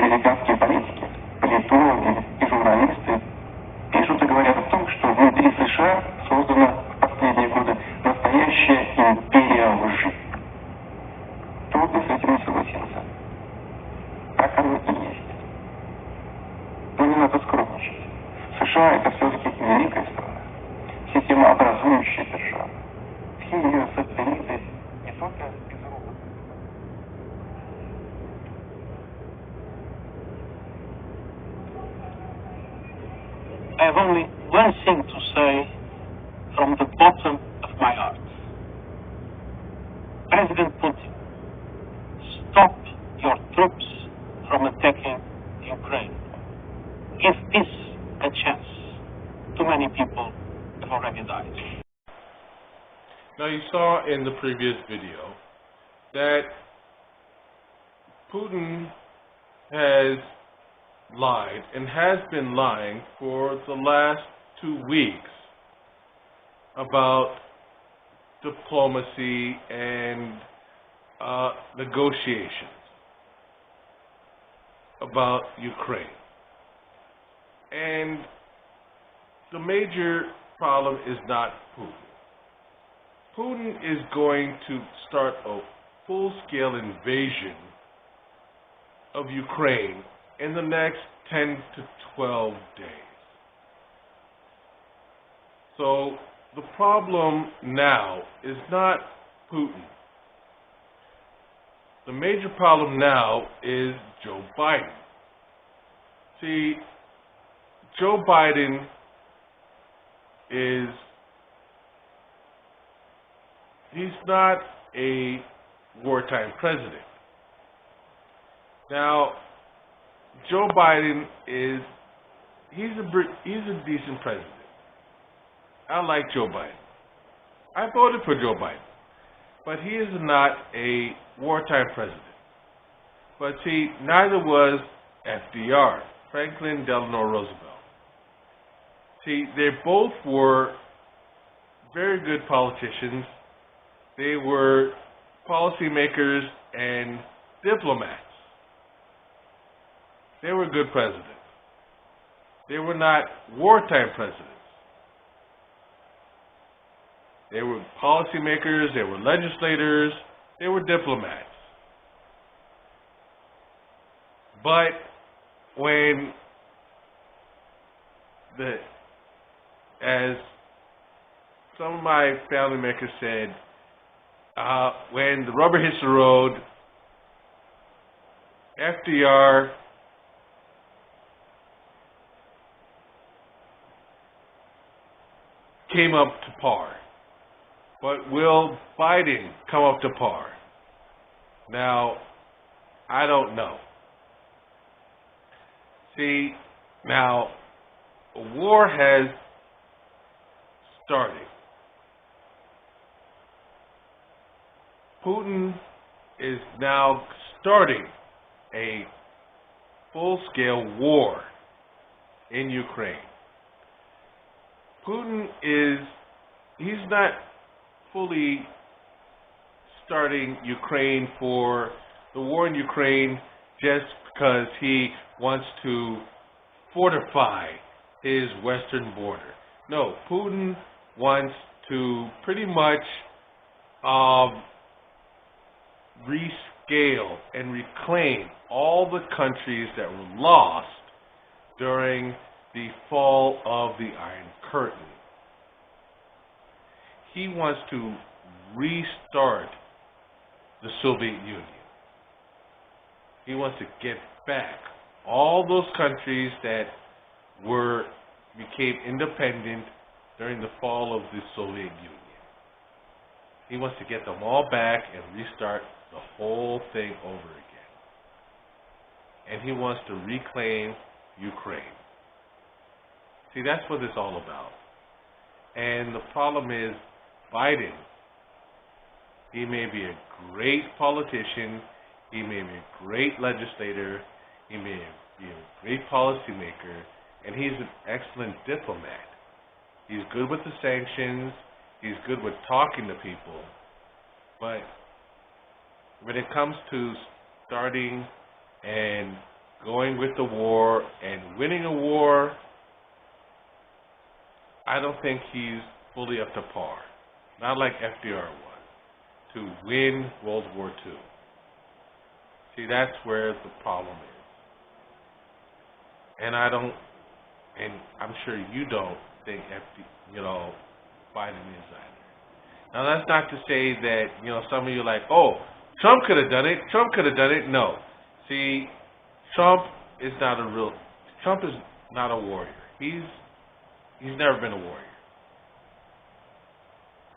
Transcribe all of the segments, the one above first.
американские политики, политологи и журналисты пишут и говорят о том, что внутри США создана в последние годы настоящая империя лжи. Трудно с этим не согласиться. Так оно и есть. Но не надо скромничать. США это все-таки великая страна, системообразующая держава. Все ее сателлиты не только безрукие. I have only one thing to say from the bottom of my heart. President Putin, stop your troops from attacking Ukraine. Give peace a chance. Too many people have already died. Now you saw in the previous video that Putin has lied and has been lying for the last 2 weeks about diplomacy and negotiations about Ukraine. And the major problem is not Putin. Putin is going to start a full-scale invasion of Ukraine in the next 10 to 12 days. So the problem now is not Putin. The major problem now is Joe Biden. See, Joe Biden he's not a wartime president. Now, Joe Biden he's a decent president. I like Joe Biden. I voted for Joe Biden. But he is not a wartime president. But see, neither was FDR, Franklin Delano Roosevelt. See, they both were very good politicians. They were policymakers and diplomats. They were good presidents. They were not wartime presidents. They were policymakers, they were legislators, they were diplomats. But when as some of my family members said, when the rubber hits the road, FDR came up to par. But will Biden come up to par? Now, I don't know. See, now, a war has started. Putin is now starting a full-scale war in Ukraine. Putin he's not fully starting Ukraine for the war in Ukraine just because he wants to fortify his western border. No, Putin wants to pretty much rescale and reclaim all the countries that were lost during the fall of the Iron Curtain. He wants to restart the Soviet Union. He wants to get back all those countries that became independent during the fall of the Soviet Union. He wants to get them all back and restart the whole thing over again. And he wants to reclaim Ukraine. See, that's what it's all about. And the problem is Biden. He may be a great politician, he may be a great legislator, he may be a great policymaker, and he's an excellent diplomat. He's good with the sanctions, he's good with talking to people, but when it comes to starting and going with the war and winning a war, I don't think he's fully up to par. Not like FDR was, to win World War II. See, that's where the problem is. And I don't, and I'm sure you don't think Biden is either. Now, that's not to say that, some of you are like, oh, Trump could have done it. Trump could have done it. No. See, Trump is not a warrior. He's never been a warrior.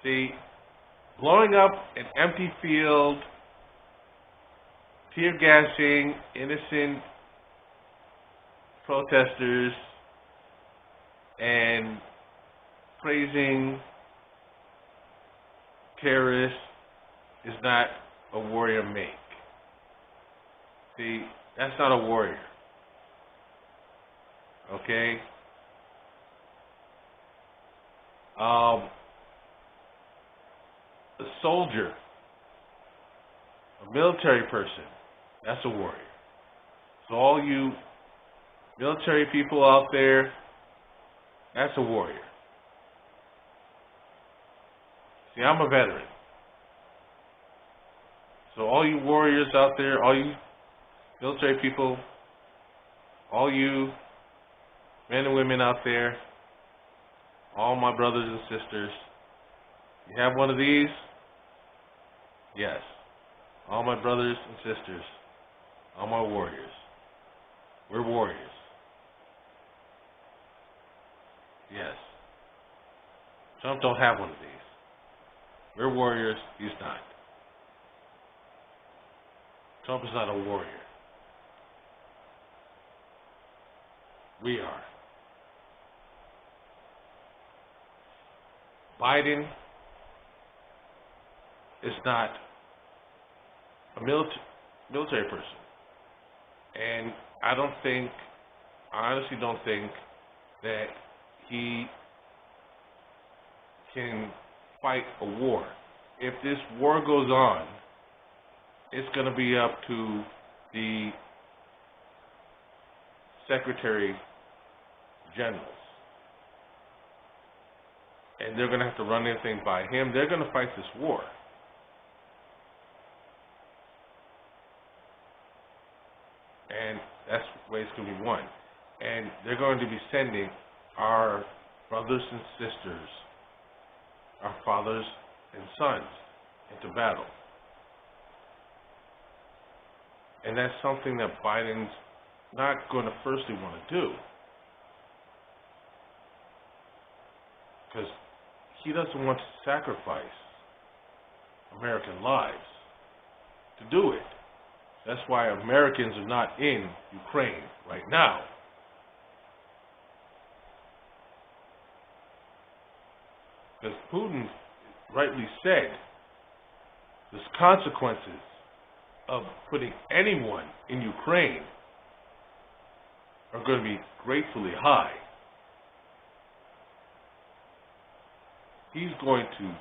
See, blowing up an empty field, tear gassing innocent protesters, and praising terrorists is not a warrior make. See, that's not a warrior. Okay? A soldier, a military person, that's a warrior. So all you military people out there, that's a warrior. See, I'm a veteran. So all you warriors out there, all you military people, all you men and women out there, all my brothers and sisters, you have one of these? Yes. All my brothers and sisters, all my warriors. We're warriors. Yes. Trump don't have one of these. We're warriors, he's not. Trump is not a warrior. We are. Biden is not a military person. And I honestly don't think that he can fight a war. If this war goes on, it's going to be up to the Secretary Generals. And they're going to have to run everything by him. They're going to fight this war. And that's the way it's going to be won. And they're going to be sending our brothers and sisters, our fathers and sons into battle. And that's something that Biden's not going to firstly want to do. Because he doesn't want to sacrifice American lives to do it. That's why Americans are not in Ukraine right now. Because Putin rightly said there's consequences of putting anyone in Ukraine are going to be gratefully high. He's going to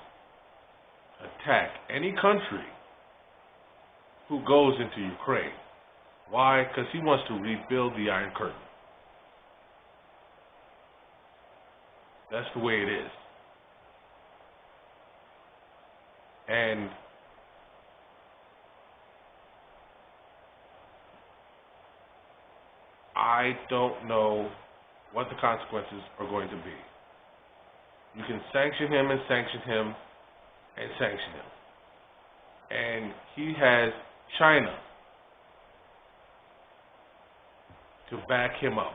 attack any country who goes into Ukraine. Why? Because he wants to rebuild the Iron Curtain. That's the way it is. And I don't know what the consequences are going to be. You can sanction him and sanction him and sanction him. And he has China to back him up.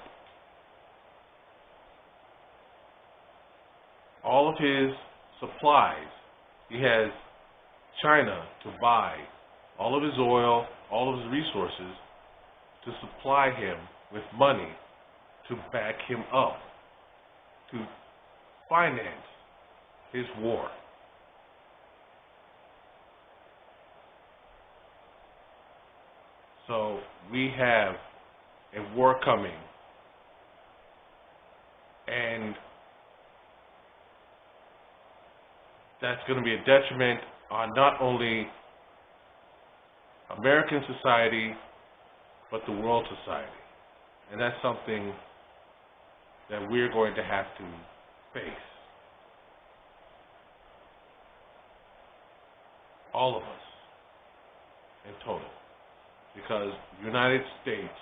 All of his supplies, he has China to buy all of his oil, all of his resources, to supply him with money to back him up, to finance his war. So we have a war coming, and that's going to be a detriment on not only American society, but the world society. And that's something that we're going to have to face. All of us, in total. Because the United States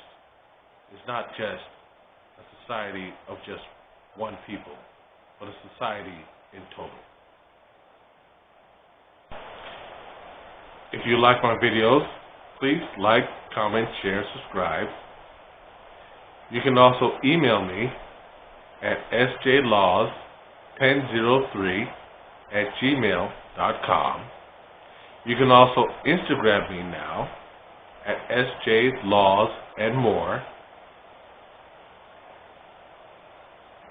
is not just a society of just one people, but a society in total. If you like my videos, please like, comment, share, subscribe. You can also email me at sjlaws1003@gmail.com. You can also Instagram me now at sjlawsandmore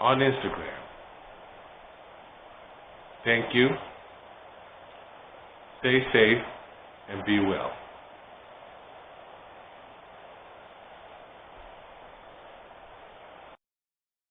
on Instagram. Thank you. Stay safe and be well.